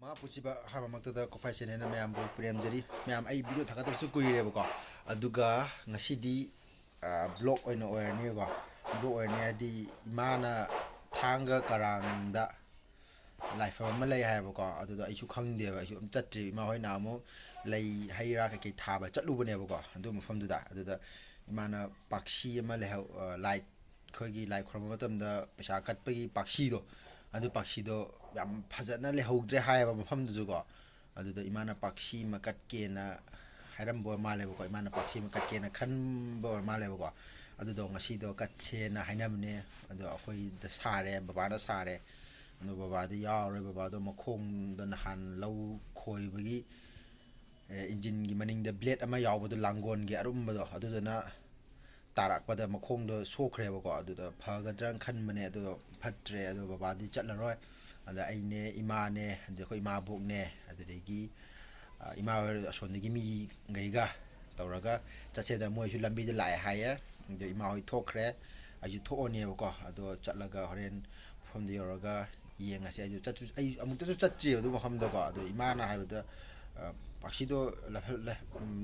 ꯃꯥ ꯄꯨꯁꯤꯕ ꯍꯥꯏꯕꯃꯛꯇꯗ ꯀꯣꯐꯥꯏ ꯆꯦꯅꯦꯜꯅ ꯃꯌꯥꯝꯕꯨ ꯄ꯭ꯔꯦꯝꯖꯔꯤ ꯃꯌꯥꯝ ꯑꯩ ꯚꯤꯗꯤꯑꯣ ꯊꯥꯒꯠꯇꯕꯁꯨ ꯀꯨꯏꯔꯦꯕꯀꯣ ꯑꯗꯨꯒ ꯉꯁꯤꯗꯤ ꯕ꯭ꯂꯣꯛ ꯑꯣꯏꯅ ꯑꯣꯏꯔꯅꯤꯀꯣ ꯕ꯭ꯂꯣꯛ ꯑꯣꯏꯔꯅꯤ ꯍꯥꯏꯗꯤ ꯏꯃꯥꯅ ꯊꯥꯡꯒ ꯀꯔꯥꯡꯗ ꯂꯥꯏꯐꯝ ꯑꯃ ꯂꯩ ꯍꯥꯏꯕꯀꯣ ꯑꯗꯨꯗ ꯑꯩꯁꯨ ꯈꯪꯗꯦꯕ ꯑꯩꯁꯨ ꯑꯝ ꯆꯠꯇ꯭ꯔꯤ ꯏꯃꯥ ꯍꯣꯏꯅ ꯑꯃꯨꯛ ꯂꯩ ꯍꯩ ꯔꯥ ꯀꯩꯀꯩ ꯊꯥꯕ ꯆꯠꯂꯨꯕꯅꯦꯕꯀꯣ ꯑꯗꯨ ꯃꯐꯝꯗꯨꯗ ꯑꯗꯨꯗ ꯏꯃꯥꯅ ꯄꯥꯛꯁꯤ ꯑꯃ ꯂꯥꯏ ꯑꯩꯈꯣꯏꯒꯤ ꯂꯥꯏ ꯈꯨꯔꯨꯝꯕ ꯃꯇꯝꯗ ꯄꯩꯁꯥ ꯀꯠꯄꯒꯤ ꯄꯥꯛꯁꯤꯗꯣ ꯑꯗꯨ ꯄꯥꯛꯁꯤꯗꯣ ꯌꯥꯝ ꯐꯖꯅ ꯂꯩꯍꯧꯗ꯭ꯔꯦ ꯍꯥꯏꯌꯦꯕ ꯃꯐꯝꯗꯨꯁꯨꯀꯣ ꯑꯗꯨꯗ ꯏꯃꯥꯅ ꯄꯥꯛꯁꯤ ꯑꯃ ꯀꯠꯀꯦꯅ ꯍꯥꯏꯔꯝꯕ ꯃꯥꯜꯂꯦꯕꯀꯣ ꯏꯃꯥꯅ ꯄꯥꯛꯁꯤ ꯑꯃ ꯀꯠꯀꯦꯅ ꯈꯟꯕ ꯃꯥꯜꯂꯦꯕꯀꯣ ꯑꯗꯨꯗꯣ ꯉꯁꯤꯗꯣ ꯀꯠꯁꯦꯅ ꯍꯥꯏꯅꯕꯅꯦ ꯑꯗꯣ ꯑꯩꯈꯣꯏꯗ ꯁꯥꯔꯦ ꯕꯕꯥꯅ ꯁꯥꯔꯦ ꯑꯗꯣ ꯕꯕꯥꯗꯤ ꯌꯥꯎꯔꯣꯏ ꯕꯕꯥꯗꯣ ꯃꯈꯣꯡꯗ ꯅꯍꯥꯟ ꯂꯧ ꯈꯣꯏꯕꯒꯤ ꯏꯟꯖꯤꯟꯒꯤ ꯃꯅꯤꯡꯗ ꯕ꯭ꯂꯦꯗ ꯑꯃ ꯌꯥꯎꯕꯗꯣ ꯂꯥꯡꯒꯣꯜꯒꯤ ꯑꯔꯨꯝꯕꯗꯣ ꯑꯗꯨꯗꯨꯅ ꯇꯥꯔꯛꯄꯗ ꯃꯈꯣꯡꯗꯣ ꯁꯣꯛꯈ꯭ꯔꯦꯕꯀꯣ ꯑꯗꯨꯗ ꯐꯒꯗ꯭ꯔꯅ ꯈꯟꯕꯅꯦ ꯑꯗꯣ ꯐꯠꯇ꯭ꯔꯦ ꯑꯗꯣ ꯕꯕꯥꯗꯤ ꯆꯠꯂꯔꯣꯏ ꯑꯗ ꯑꯩꯅꯦ ꯏꯃꯥꯅꯦ ꯑꯗꯩ ꯑꯩꯈꯣই ꯏꯃꯥꯕꯣꯛꯅꯦ ꯑꯗꯨꯗꯒꯤ ꯏꯃꯥ ꯑꯁꯣꯟꯗꯒꯤ ꯃꯤꯒꯩꯒ ꯇꯧꯔꯒ ꯆꯠꯁꯦꯗ ꯃꯣꯏꯁꯨ ꯂꯝꯕꯤꯗ ꯂꯥꯛꯑꯦ ꯍꯥꯏꯌꯦ ꯑꯗꯣ ꯏꯃꯥ ꯍꯣꯏ ꯊꯣꯛꯈ꯭ꯔꯦ ꯑꯩꯁꯨ ꯊꯣꯛꯑꯅꯦꯕꯀꯣ ꯑꯗꯣ ꯆꯠꯂꯒ ꯍꯣꯔꯦꯟ ꯃꯐꯝꯗ ꯌꯧꯔꯒ ꯌꯦꯡꯉꯁꯦ ꯑꯩ ꯑꯃꯨꯛꯇꯁꯨ ꯆꯠꯇ꯭ꯔꯤꯕ ꯑꯗꯨ ꯃꯐꯝꯗꯀꯣ ꯑꯗꯣ ꯏꯃꯥꯅ ꯍꯥꯏꯕꯗ ꯄꯥꯛꯁꯤꯗꯣ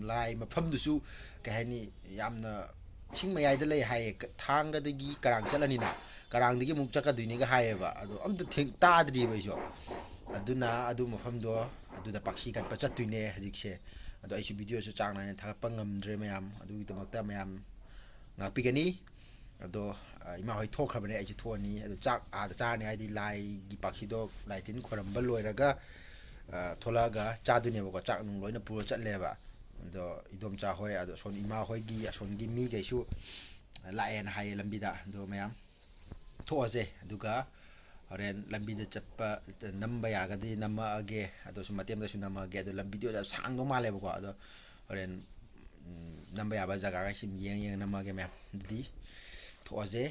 ꯂꯥꯏ ꯃꯐꯝꯗꯨꯁꯨ ꯀꯩ ꯍꯥꯏꯅꯤ ꯌꯥꯝꯅ ꯏꯁꯤꯡ ꯃꯌꯥꯏꯗ ꯂꯩ ꯍꯥꯏꯌꯦ ꯊꯥꯡꯒꯗꯒꯤ ꯀꯔꯥꯡ ꯆꯠꯂꯅꯤꯅ ꯀꯔꯥꯡꯗꯒꯤ ꯑꯃꯨꯛ ꯆꯠꯀꯗꯣꯏꯅꯤꯒ ꯍꯥꯏꯌꯦꯕ ꯑꯗꯣ ꯑꯝꯇ ꯇꯥꯗ꯭ꯔꯤꯕ ꯑꯩꯁꯨ ꯑꯗꯨꯅ ꯑꯗꯨ ꯃꯐꯝꯗꯣ ꯑꯗꯨꯗ ꯄꯥꯛꯁꯤ ꯀꯠꯄ ꯆꯠꯇꯣꯏꯅꯦ ꯍꯧꯖꯤꯛꯁꯦ ꯑꯗꯣ ꯑꯩꯁꯨ ꯚꯤꯗꯤꯑꯣꯁꯨ ꯆꯥꯡ ꯅꯥꯏꯅ ꯊꯥꯒꯠꯄ ꯉꯝꯗ꯭ꯔꯦ ꯃꯌꯥꯝ ꯑꯗꯨꯒꯤꯗꯃꯛꯇ ꯃꯌꯥꯝ ꯉꯥꯛꯄꯤꯒꯅꯤ ꯑꯗꯣ ꯏꯃꯥ ꯍꯣꯏ ꯊꯣꯛꯈ꯭ꯔꯕꯅꯦ ꯑꯩꯁꯨ ꯊꯣꯛꯑꯅꯤ ꯑꯗꯣ ꯆꯥꯛ ꯑꯥꯗ ꯆꯥꯔꯅꯤ ꯍꯥꯏꯗꯤ ꯂꯥꯏꯒꯤ ꯄꯥꯛꯁꯤꯗꯣ ꯂꯥꯏ ꯇꯤꯟ ꯈꯣꯏꯔꯝꯕ ꯂꯣꯏꯔꯒ ꯊꯣꯛꯂꯛꯑꯒ ꯆꯥꯗꯣꯏꯅꯦꯕꯀꯣ ꯆꯥꯛ ꯅꯨꯡ ꯂꯣꯏꯅ ꯄꯨꯔ ꯆꯠꯂꯦꯕ ꯑꯗꯣ ꯏꯗꯣꯝꯆꯥ ꯍꯣꯏ ꯑꯗꯣ ꯑꯁꯣꯟ ꯏꯃꯥ ꯍꯣꯏꯒꯤ ꯑꯁꯣꯟꯒꯤ ꯃꯤꯈꯩꯁꯨ ꯂꯥꯛꯑꯦꯅ ꯍꯥꯏꯌꯦ ꯂꯝꯕꯤꯗ ꯑꯗꯣ ꯃꯌꯥꯝ ꯊꯣꯛꯑꯁꯦ ꯑꯗꯨꯒ ꯍꯣꯔꯦꯟ ꯂꯝꯕꯤꯗ ꯆꯠꯄ ꯅꯝꯕ ꯌꯥꯔꯒꯗꯤ ꯅꯝꯃꯛꯑꯒꯦ ꯑꯗꯣ ꯁꯨꯝ ꯃꯇꯦꯛ ꯑꯃꯗꯁꯨ ꯅꯝꯃꯛꯑꯒꯦ ꯑꯗꯣ ꯚꯤꯗꯤꯑꯣ ꯌꯥꯝ ꯁꯥꯡꯗꯧ ꯃꯥꯜꯂꯦꯕꯀꯣ ꯑꯗꯣ ꯍꯣꯔꯦꯟ ꯅꯝꯕ ꯌꯥꯕ ꯖꯒꯥꯒ ꯁꯨꯝ ꯌꯦꯡꯉ ꯅꯝꯃꯛꯑꯒꯦ ꯃꯌꯥꯝ ꯑꯗꯨꯗꯤ ꯊꯣꯛꯑꯁꯦ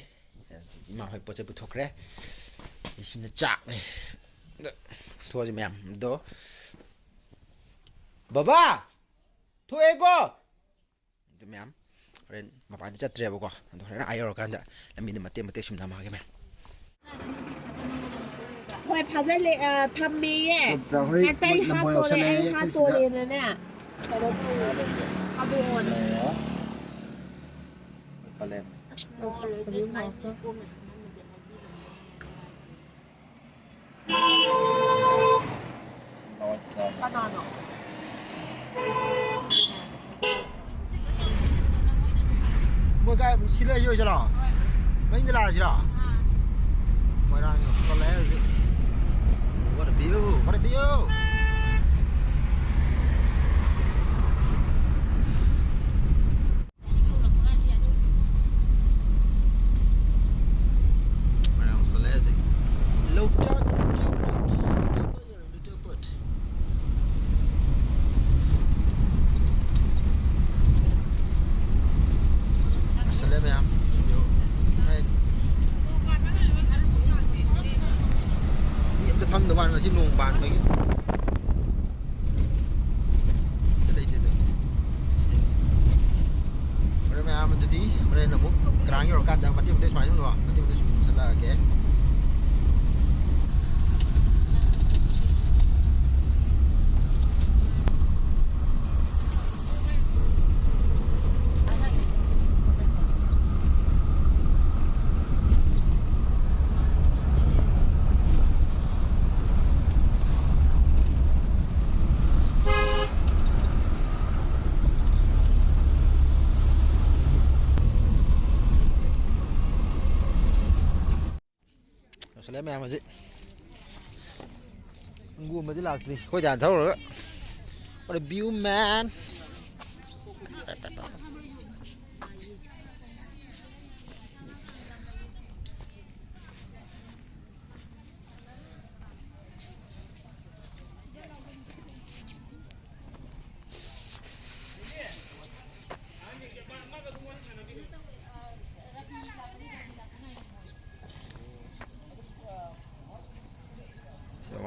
ꯏꯃꯥ ꯍꯣꯏ ꯄꯣꯠ ꯆꯩ ꯄꯨꯊꯣꯛꯈ꯭ꯔꯦ ꯁꯤꯅ ꯆꯥꯛꯅꯦ ꯑꯗꯣ ꯊꯣꯛꯑꯁꯦ ꯃꯌꯥꯝ ꯑꯗꯣ ꯕꯕꯥ ꯊꯣꯛꯑꯦꯀꯣ ꯑꯗꯨ ꯃꯌꯥꯝ ꯍꯣꯔꯦꯟ ꯃꯄꯥꯟꯗꯤ ꯆꯠꯇ꯭ꯔꯦꯕꯀꯣ ꯑꯗꯣ ꯍꯣꯔꯦꯟ ꯌꯧꯔꯀꯥꯟꯗ ꯂꯝꯕꯤꯗ ꯃꯇꯦꯛ ꯁꯨꯝ ꯅꯝꯃꯛꯑꯒꯦ ꯃꯌꯥꯝ ꯍꯣꯏ ꯐꯥꯖꯜꯂꯦ ꯊꯝꯃꯦꯌꯦ ꯑꯇꯩ ꯍꯥꯠꯇꯣꯔꯦ ꯑꯩ ꯍꯥꯠꯇꯣꯔꯦꯅꯅꯦ ꯀꯩꯅꯣ ꯇꯧꯔꯦ ꯊꯥꯗꯣꯛꯑꯣꯅ ꯄꯜꯂꯦ ꯀꯅꯥꯅꯣ ꯃꯣꯏ ꯀꯥꯏ ꯁꯤꯗ ꯑꯣꯏꯁꯤꯔꯣ ꯃꯩꯗ ꯂꯥꯛꯑꯁꯤꯔꯣ ꯃꯣꯏꯔꯥꯡ ꯌꯧꯁꯜꯂꯛꯑꯦ ꯍꯧꯖꯤꯛ what a view mойрang yꯧꯁꯜꯂꯛꯑꯦ ꯍꯧꯖꯤꯛ ꯂꯧꯇꯥꯛ yꯧꯁꯜꯂꯛꯑꯦ ꯃꯌꯥꯝ ꯐꯝꯗ ꯋꯥꯟ ꯉꯁꯤ ꯅꯣꯡ ꯄꯥꯟꯕꯒꯤ ꯂꯩꯇꯦꯗ ꯍꯣꯔꯦꯟ ꯃꯌꯥꯝ ꯑꯗꯨꯗꯤ ꯍꯣꯔꯦꯟ ꯑꯃꯨꯛ ꯀꯔꯥꯡ ꯌꯧꯔꯀꯥꯟꯗ ꯃꯇꯦꯛ ꯁꯨꯃꯥꯏꯅ ꯃꯇꯦꯛ ꯁꯨꯝ ꯆꯠꯂꯛꯑꯒꯦ ꯌꯧꯁꯜꯂꯛꯑꯦ ꯃꯌꯥꯝ ꯍꯧꯖꯤꯛ ꯍꯪꯒꯨꯝꯕꯗꯤ ꯂꯥꯛꯇ꯭ꯔꯤ ꯑꯩꯈꯣꯏ ꯗꯥꯟ ꯊꯧꯔꯒ what a view man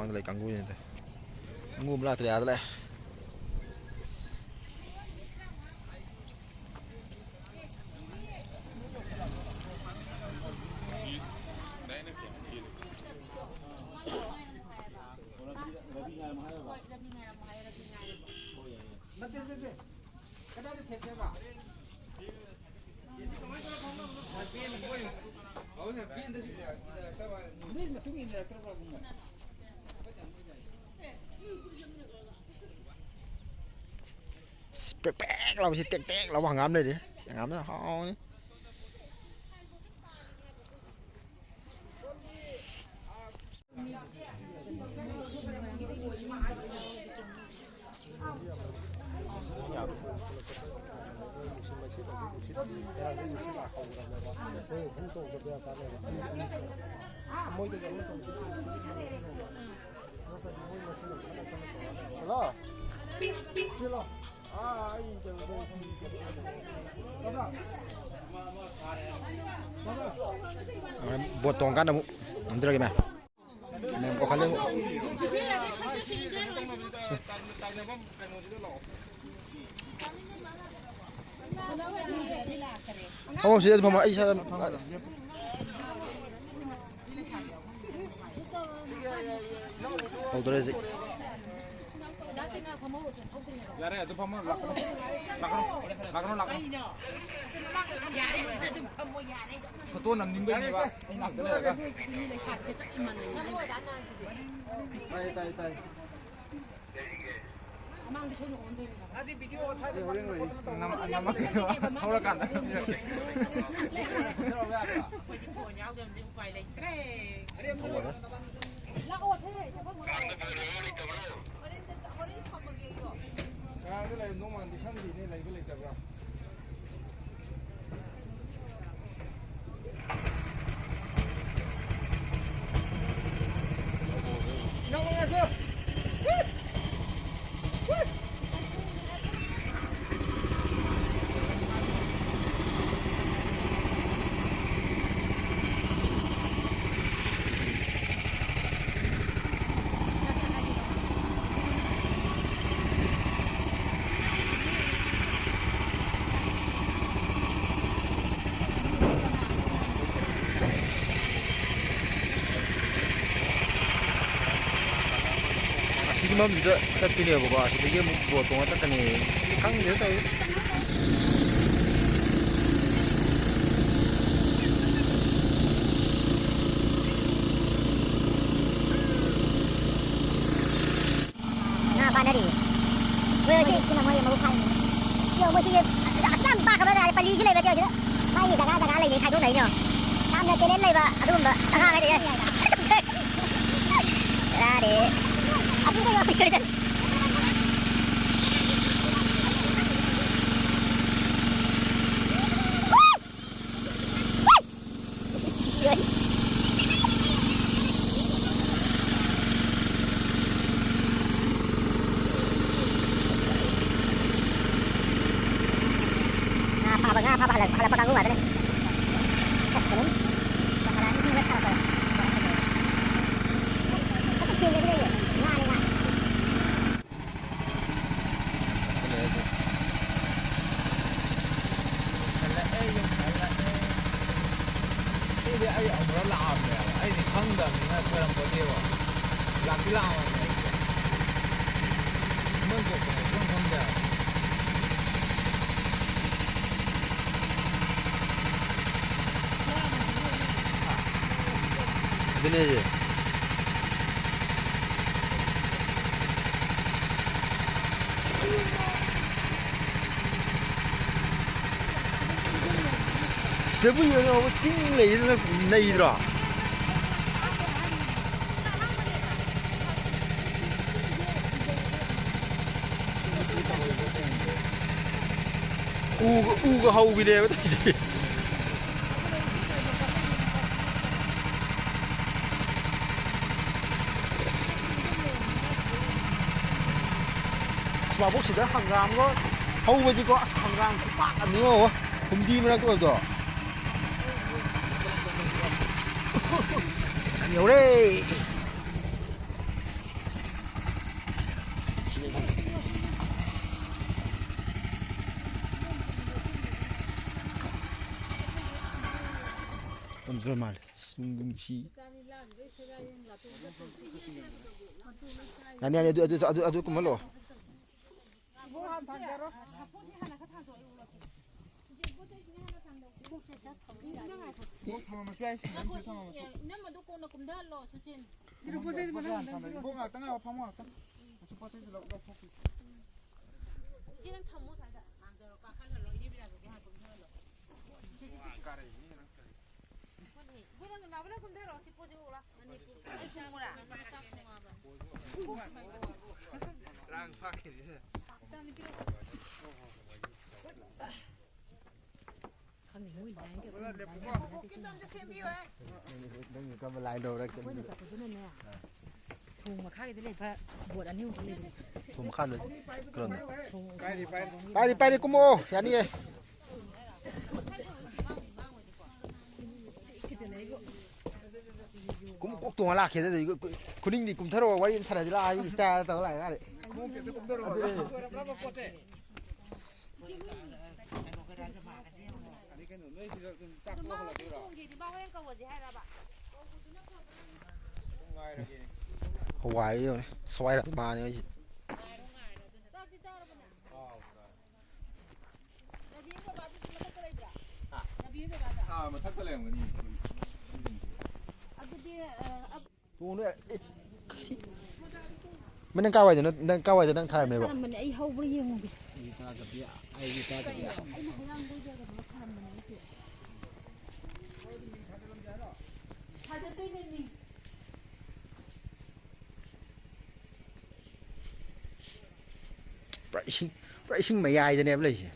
mangga lagi kanggu ni tu. Kanggu belah tu dia tu lah. แป๊กๆเราสิแตกๆเราว่างามเลยดิงามนะเฮานี่บทตรงกันนะมุผมจะเรียกไหมแม่ก็คันเลยมุโอ้เสียผมไอ้ชาโอ้ตัวเล็ก야래 너 밥만 락으로 야래 진짜 좀 뭐 야래 또 남는 거 이거 이 락들 내가 이래 샤트 짝만 나 뭐 나나 따이 아망도 손이 온데 아디 비디오 타이 남아게요 하우라 간다 이렇게 들어봐 야, 그래 너무 안 돼. 한디 내 라이브 lấy 잡아. 넘어가서. 지금은 이제 잡히네 보고 이게 뭐 동안 닦아내 강이 됐다 나 바나리 뭐지 그만 뭐야 뭐 파니 이거 뭐지 아스남 바가면 빨리 이제 내가 되어 파니 다가 lấy khai thuốc đấy nhở tam là cái đến này và đúng không ạ hai đấy ra để áp cái này phải chơi apa hala pakai rumah tadi. Belum. Sekarang ini sudah apa? Apa sih ini? Nah, ini. Ini ai ông nó làm nè, ai thì không đừng nó chơi làm có điều à, làm cái làm này, mình cũng không được. Bener je. Sudah punya orang tinggal di sana naik dah. Uga hau gini apa tadi? 마법시다 한강 거 하우베지고 한강 빡 아니요 곰디면 또 더. 아니오래. 엄청 말. 신금시. 아니 아니 아주 그말로. 한 단계로. 포시 하나 가 타서 올라지. 이제 포시 하나 탄다고. 포시 자 뭐 마셔야 시 내가 놓고 놓고 달러 수진. 이거 포세지 만 뭐가 땅아 파모 왔다 포세지 로 지금 탐모 살다. 만들어 까 칼로 입이라고 해 하고 해로. 그러면 나보다 군대로 어디 포지 올라. 아니 이상구라. 랑 파키리 Đừng có lại đồ ra cái thùng mà khai cái này phải buộc anh yêu cái này. thùng khăn rồi. Còn 빨리 đi đi cũng ô, dạ đi. Cũng quốc tuồng là kia rồi,คุณนิ่งดิcũng thay đổi quá đi sao lại đi ta tao lại cái Hawaii rồi, xoay đặt ba nữa. 뭐 탁달래 한 거니 Tuồng nữa. Mình đang cao vậy thì đang cao vậy thì đang thay mày bảo. mình ấy hâu bao nhiêu không biết. Ta tập địa, ai ta tập địa. Racing mày ai cho em lấy.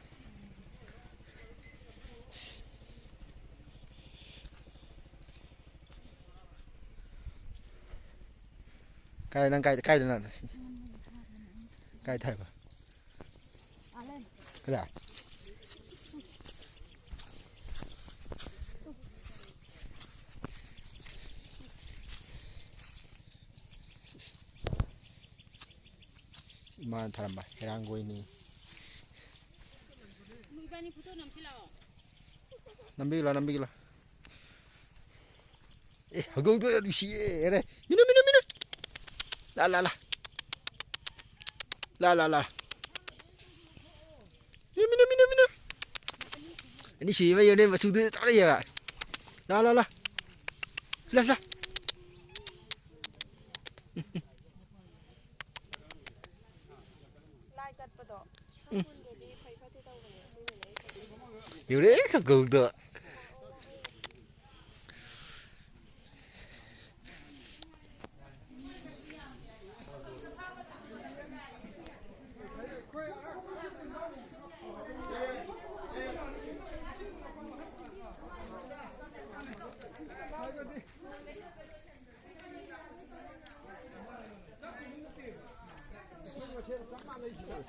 Cái đang cái đó là cái thay vào. Cái gì? Mà thằng mày đang ngồi nè. Năm bi lo. Ê, hông tôi đi xí đây. Mina. La. Mina. Ini xí bây giờ đây mà xuống tới chỗ đây à? La. La. Điều đấy không cường được.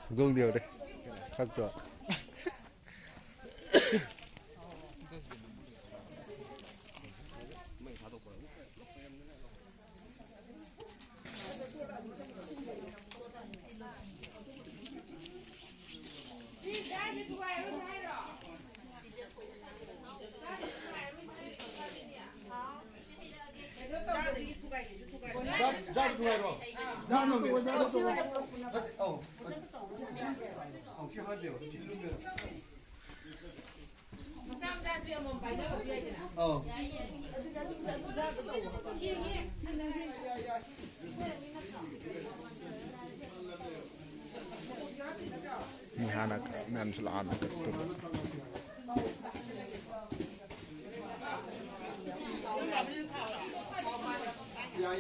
Gương điều đây. Khắc được. Ini anak mem selama betul. Ya.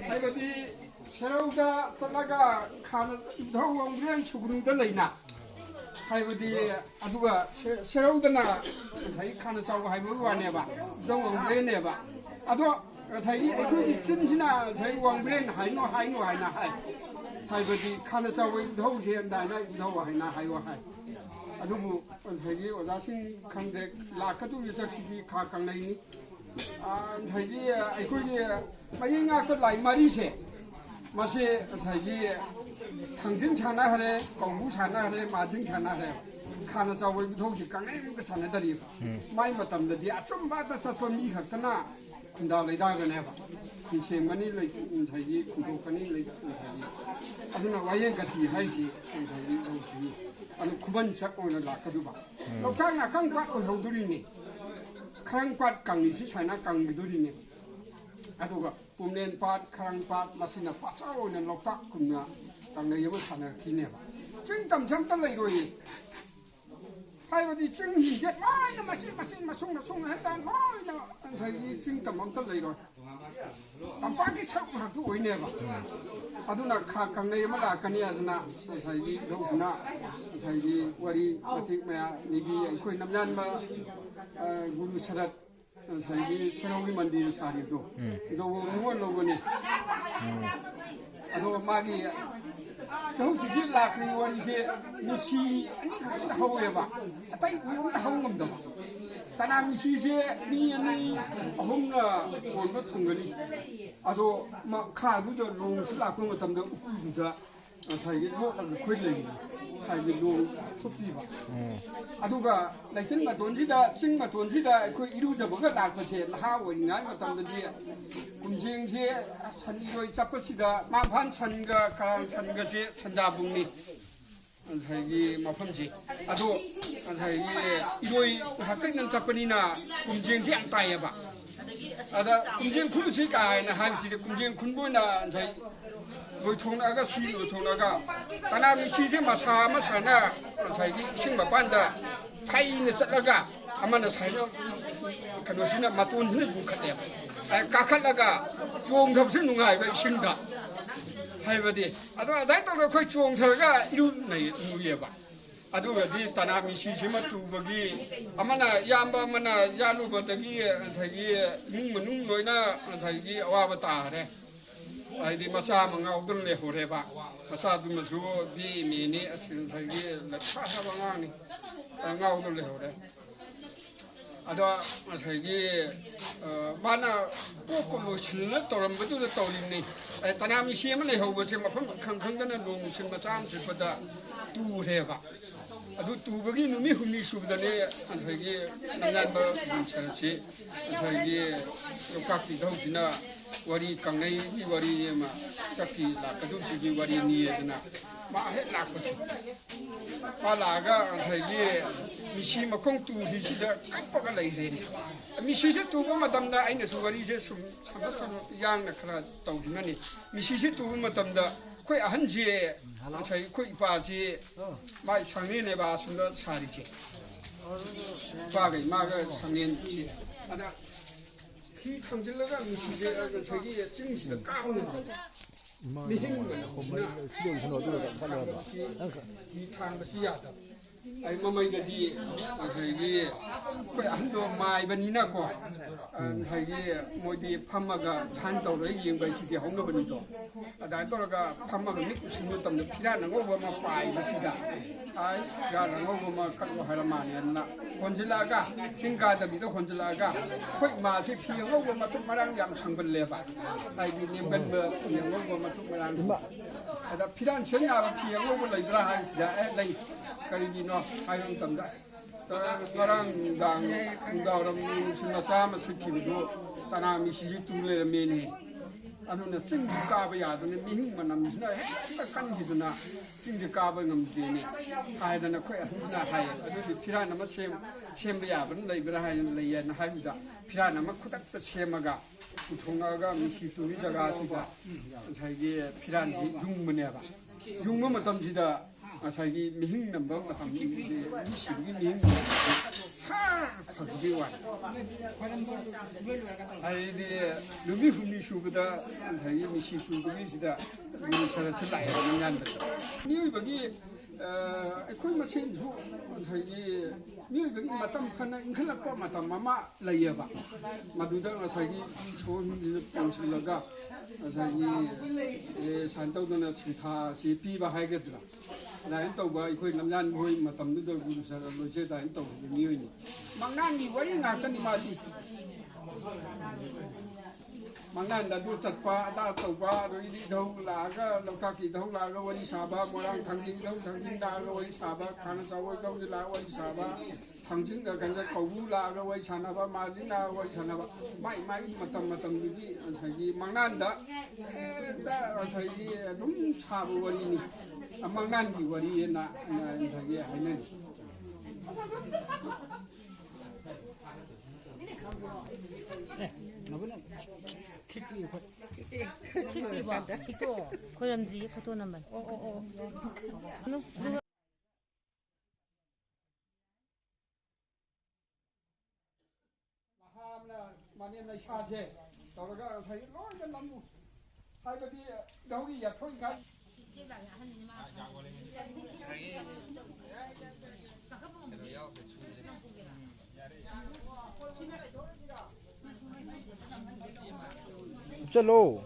하이버디 새로우다 살라가 가는 더왕브랜 추구릉들 레이나 하이버디 아두가 새로우다나 자기 가는 싸고 하이버디 와네바 더왕브랜네바 아두 자기 에코기 찜지나 자기 왕브랜 하이노 하이나 하이 하이버디 칸에서의 더우시 한다나 더워 하이나 하이와 하이 아두부 저기 오자신 강대 라카도 리서치기 가강나이니 아 저기 아이고기 마이가 그 라이마리세 마시 저기 당진 차나 하래 공부 차나 하래 마진 차나 하래 칸에서의 더우시 강나이 그 차나들이 마이 마담들이 아좀 받아 서범이 같나 군다 레다가네 봐 kunche mani lai thai kunto kani lai thai aduna wayen gati haisi thai rosi anu kuban sak ona la kadu ba lokang na kang pat ko hoduri ni khang pat kang ni si china kang ni duri ni aduga pumnen pat khang pat masina pacha ona lokta kumna kang nei yama sana kine ba ching tam cham ta lai roi hai ba di ching ni jet mai na masung han dan mai na thai ching tam am ta lai roi tampak sak ma tu oi ne ba aduna kha kang nei ma la kani aduna thai gi dosna thai gi wari patik ma ni gi ai khoi nam yan ma guru sarat thai gi sarawi mandir sari do do mo lo go ne ado ma gi dau si gi la kri wari se ni si ani kha si hawo ya ba atai u ta hawo ngam da tana mi si se mi ani ahum na won ba thung gani ado ma kha du do long si la ko ma tam da u da sai gi lo la khoi le ni sai gi lo thup pi ba ado ga lai chen ma ton ji da ching ma ton ji da khoi iru ja ba ga la ko se ha wo ngai ma tam da ji kum jing je san i roi chap si da ma phan chan ga ka chan ga je chan da bung ni sai gi ma pham ji ado sai gi iroi ha kai nan chap ni na kum jing je ang tai ba ada kumjeng khulu si kai na han si kumjeng khunbo na sai voi thong aga si voi thong aga kana mi si je ma sa na sai gi sing ma pan da kai ne satlaga amana sai no kano si na matun ni bu khat ya ai ka khat laga chong thap si nungai ba sing da hai ba di ado dai to khoi chong thaga iru nei nu ye ba aduga di tana mi si ma tu bagi amana yamba mana yalu batagi thagi nung manung loina thagi awa bata re ai di masa mangau dun le hore ba masa du masu di mi ni asin thagi la tha ha banga ni ngau dun le hore ado thagi bana ko ko silna toram badu to ni tana mi si ma le ho ba se ma khang khang da na long sin ma sam se pada tu re ba adu tubagi numi humni subdane anthagi nangan ba sarchi anthagi lokaki dawsina wari kangai ni wari ma saki la kadu sigi wari ni edna ma he la ko si pala ga anthagi misi makong tu hi sida kappa ga lai re ni misi se tu ba matam da aina su wari se sum sabat yang na khara tawdina ni misi se tu matam da koi ahan je sai koi pa je mai sangni ne ba sunda sari je ba ga ma ga sangni je ada ki thangjil ga mi si je ga sai gi jing si da ka ne mi hing ga ko ma si do sino do ga phala ba ki thang ba si ya da ai mamai da di sai gi koi ahan do mai ba ni na ko sai gi moi di phamma ga chan to re yeng bai si di hong ga ba ni do ada to ga phamma ga mik sin tam na phira na ngo ba ma pai ba si da ai ga na ngo ma khat wa hara ma ne na konjila ga singa da bi do konjila ga koi ma si phi ngo ba ma tu marang yam thang ban le ba ai di nem ban ba phi ngo ba ma tu marang ada phiran chen ya ba phi ngo ba lai bra hai si da ai lai kai di no hai ang tam da marang dang da ram sin na sa ma si ki do tana mi si tu le me ne anu na sing ka ba ya ne mi hing manam ni na he kan hi na sing ka ba ngam de ne hai da na khoi na hai adu di phira na ma sem ba ya ban lai bra hai lai ya na hai da phira na ma khutak ta sem ga thonga ga mi si tu ni jaga si da sai ge phiran ji jung ma ne ba jung ma tam ji da sai ge mi hing nam ba ma tam ji ni si gi mi hing sa pha gi wa ai di lumi humi shu da sai mi si tu gi si da mi sa sa lai ba nyan da ni ba gi ꯑꯩꯈꯣꯏ ꯃꯁꯦꯟꯁꯨ ꯉꯁꯥꯏꯒꯤ ꯃꯤꯑꯣꯏꯕꯒꯤ ꯃꯇꯝ ꯐꯅ ꯏꯟꯈꯠꯂꯛꯄ ꯃꯇꯝ ꯑꯃ ꯂꯩꯌꯦꯕ ꯃꯗꯨꯗ ꯉꯁꯥꯏꯒꯤ ꯏꯁꯣꯔꯁꯤꯡꯁꯤꯅ ꯄꯨꯁꯤꯜꯂꯒ ꯉꯁꯥꯏꯒꯤ ꯁꯨꯃꯥꯏꯅ ꯇꯧꯗꯅ ꯁꯤꯟꯊꯥꯁꯤ ꯄꯤꯕ ꯍꯥꯏꯒꯗ꯭ꯔꯥ ꯑꯗꯨꯃꯥꯏꯅ ꯇꯧꯕ ꯑꯩꯈꯣꯏ ꯂꯝꯖꯥꯟ ꯍꯣꯏ ꯃꯇꯝꯗꯨꯗ ꯒꯨꯔꯨꯁꯔꯣꯏꯁꯦ ꯑꯗꯨꯃꯥꯏꯅ ꯇꯧꯕ ꯃꯤꯑꯣꯏꯅꯤ ꯃꯪꯅꯥꯟꯒꯤ ꯋꯥꯔꯤ ꯉꯥꯛꯇꯅꯤ ꯃꯥꯗꯤ ꯃꯪꯅꯥꯟꯗ ꯑꯗꯨ ꯆꯠꯄ ꯑꯗꯥ ꯇꯧꯕ ꯑꯗꯒꯤꯗꯤ ꯏꯙꯧ ꯂꯥꯛꯑꯒ ꯂꯣꯛꯇꯥꯛꯀꯤ ꯏꯙꯧ ꯂꯥꯛꯑꯒ ꯋꯥꯔꯤ ꯁꯥꯕ ꯃꯣꯏꯔꯥꯡ ꯊꯥꯡꯖꯤꯡ ꯏꯙꯧ ꯊꯥꯡꯖꯤꯡ ꯂꯥꯛꯑꯒ ꯋꯥꯔꯤ ꯁꯥꯕ ꯈꯥꯅ ꯆꯥꯎꯕ ꯏꯙꯧꯁꯤ ꯂꯥꯛꯑꯒ ꯋꯥꯔꯤ ꯁꯥꯕ ꯊꯥꯡꯖꯤꯡꯒ ꯀꯩꯅꯣ ꯀꯧꯕꯨ ꯂꯥꯛꯑꯒ ꯋꯥꯔꯤ ꯁꯥꯟꯅꯕ ꯃꯥꯔꯖꯤꯡ ꯂꯥꯛꯑꯒ ꯋꯥꯔꯤ ꯁꯥꯟꯅꯕ ꯃꯥꯏ ꯃꯇꯝꯗꯨꯒꯤ ꯉꯁꯥꯏꯒꯤ ꯃꯪꯅꯥꯟꯗ ꯉꯁꯥꯏꯒꯤ ꯑꯗꯨꯝ ꯁꯥꯕ ꯋꯥꯔꯤꯅꯤ ꯃꯪꯅꯥꯟꯒꯤ ꯋꯥꯔꯤꯅ ꯉꯁꯥꯏꯒꯤ ꯍꯥꯏꯅꯔꯤ ꯈꯣꯏꯔꯝꯗ꯭ꯔꯤꯌꯦ ꯐꯣꯇꯣ ꯅꯝꯕꯔ 마님 샤제 떨어가 사이 로가 너무 하이버디 너희 야토이가 चलो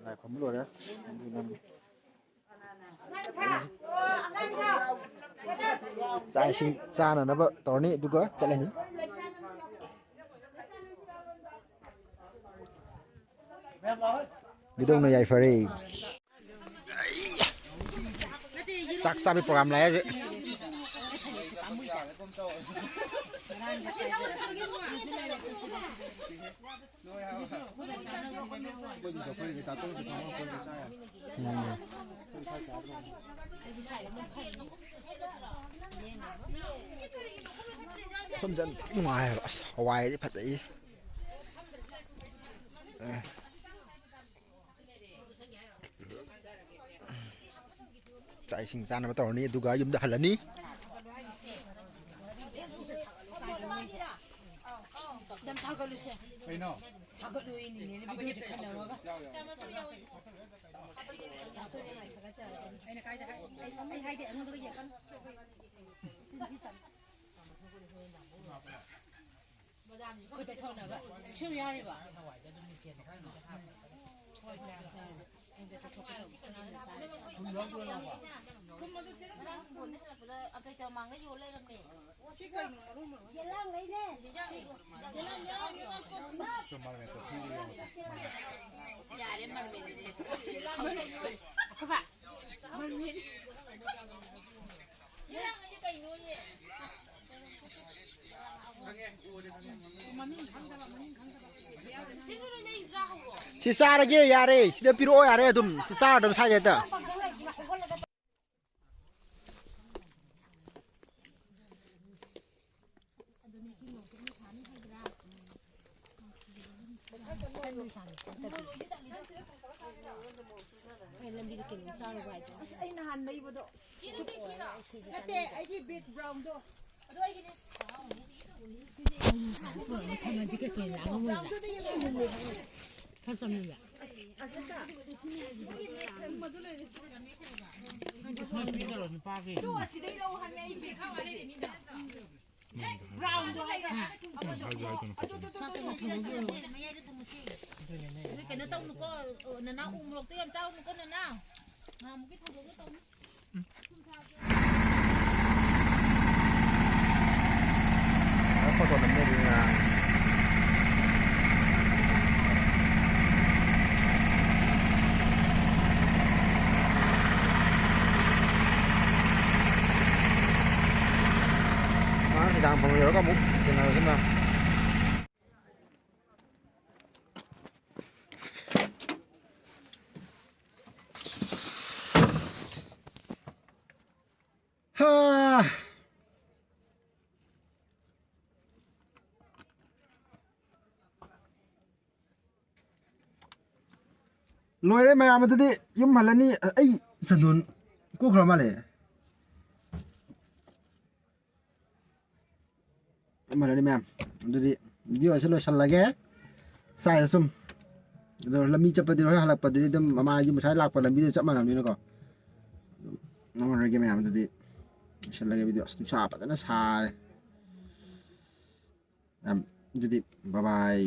lại phẩm rồi đấy giải sinh ra là nó vợ tỏ nị tôi có chạy lên video này dài phải chắc sao bị program này chứ không dẫn ngoài hoài chứ phải vậy chạy sinh ra nó tao này tôi gái dùng đã là ní si xa ra kia ya re si da piro ya re dum si xa dum sa ya da ꯑꯩꯅ ꯅꯍꯥꯟ ꯃꯩꯕꯗꯣ ꯅꯠꯇꯦ ꯑꯩꯒꯤ ꯕꯤꯠ ꯕ꯭ꯔꯥꯎꯟꯗꯣ ꯑꯗꯣ ꯑꯩꯒꯤꯅꯦ ꯈꯪꯉꯗꯤ ꯀꯩꯀꯩ ꯂꯥꯡꯉꯝꯃꯣꯏꯕ ꯈꯔ ꯆꯝꯅꯤꯕ 브라운도 cái tông nó có nó một cái trâu nó có nó nào một cái thùng cái tông ꯅꯨꯃꯤꯗꯥꯡ ꯐꯪ ꯌꯧꯔꯒ ꯑꯃꯨꯛ ꯊꯦꯡꯅꯔꯁꯤ ꯃꯌꯥꯝ 하 ꯂꯣꯏꯔꯦ ꯃꯌꯥꯝ ꯑꯗꯨꯗꯤ ꯌꯨꯝ ꯍꯜꯂꯅꯤ ꯑꯩ ꯆꯟꯗꯣꯟ ꯀꯣꯛꯈ꯭ꯔ ꯃꯥꯜꯂꯦ ꯌꯨꯝ ꯍꯜꯂꯅꯤ ꯃꯌꯥꯝ ꯑꯗꯨꯗꯤ ꯚꯤꯗꯤꯑꯣꯁꯦ ꯂꯣꯏꯁꯜꯂꯒꯦ ꯁꯥꯏꯗ ꯁꯨꯝ ꯑꯗꯣ ꯂꯝꯕꯤ ꯆꯠꯄꯗꯤ ꯍꯣꯔꯦꯟ ꯍꯜꯂꯛꯄꯗꯗꯤ ꯑꯗꯨꯝ ꯃꯃꯥ ꯌꯨꯝ ꯉꯁꯥꯏ ꯂꯥꯛꯄ ꯂꯝꯕꯤꯗ ꯆꯞ ꯃꯥꯟꯅꯕꯅꯤꯅꯀꯣ ꯅꯪꯉꯔꯣꯏꯒꯦ ꯃꯌꯥꯝ ꯑꯗꯨꯗꯤ ꯂꯣꯏꯁꯜꯂꯒꯦ ꯚꯤꯗꯤꯑꯣ ꯑꯁ ꯅꯨꯡꯁꯥ ꯐꯖꯅ ꯁꯥꯔꯦ ꯑꯗꯨꯗꯤ ꯕꯥꯏ ꯕꯥꯏ